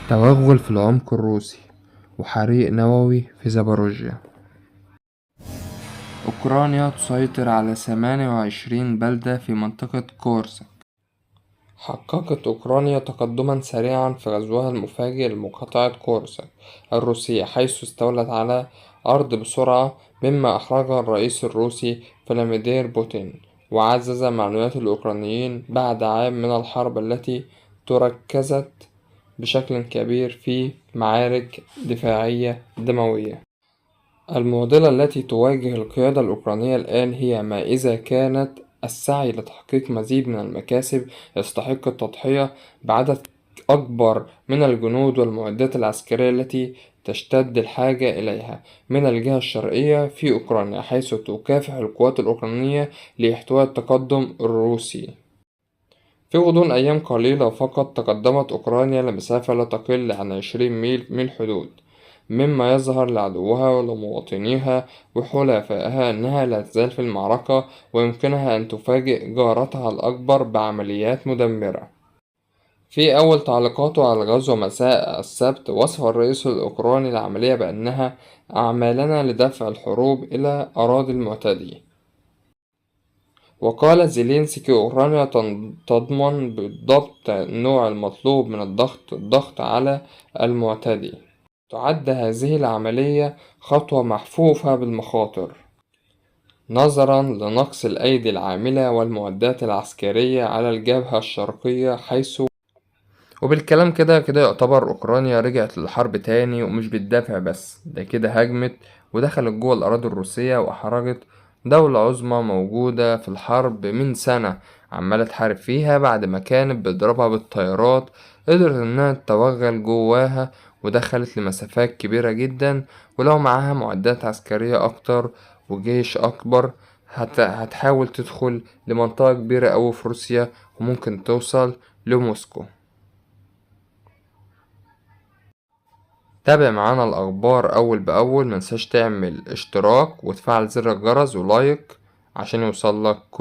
توغل في العمق الروسي وحريق نووي في زاباروجيا. أوكرانيا تسيطر على 28 بلدة في منطقة كورسك. حققت أوكرانيا تقدما سريعا في غزوها المفاجئ لمقاطعة كورسك الروسية، حيث استولت على أرض بسرعة، مما أحرج الرئيس الروسي فلاديمير بوتين، وعزز معنويات الأوكرانيين بعد عام من الحرب التي تركزت بشكل كبير في معارك دفاعية دموية. المعضلة التي تواجه القيادة الأوكرانية الآن هي ما إذا كانت السعي لتحقيق مزيد من المكاسب يستحق التضحية بعدد أكبر من الجنود والمعدات العسكرية التي تشتد الحاجة إليها من الجهة الشرقية في أوكرانيا، حيث تكافح القوات الأوكرانية لاحتواء التقدم الروسي. في غضون أيام قليلة فقط تقدمت أوكرانيا لمسافة لا تقل عن 20 ميل من الحدود، مما يظهر لعدوها ولمواطنيها وحلفائها أنها لا تزال في المعركة ويمكنها أن تفاجئ جارتها الأكبر بعمليات مدمرة. في أول تعليقاته على الغزو مساء السبت، وصف الرئيس الأوكراني العملية بأنها أعمالنا لدفع الحروب إلى أراضي المعتدين. وقال زيلينسكي: أوكرانيا تضمن بالضبط النوع المطلوب من الضغط على المعتدي. تعد هذه العملية خطوة محفوفة بالمخاطر نظرا لنقص الأيدي العاملة والمعدات العسكرية على الجبهة الشرقية، وبالكلام كده يعتبر أوكرانيا رجعت للحرب تاني، ومش بتدافع بس، ده كده هجمت ودخلت جوه الأراضي الروسية وأحرجت دولة عظمى موجودة في الحرب من سنة عمالة تحارب فيها. بعد ما كانت بتضربها بالطيارات قدرت إنها تتوغل جواها ودخلت لمسافات كبيرة جدا، ولو معاها معدات عسكرية أكتر وجيش أكبر هتحاول تدخل لمنطقة كبيرة أوي في روسيا، وممكن توصل لموسكو. تابع معانا الأخبار أول بأول، منساش تعمل اشتراك وتفعل زر الجرس ولايك عشان يوصلك كل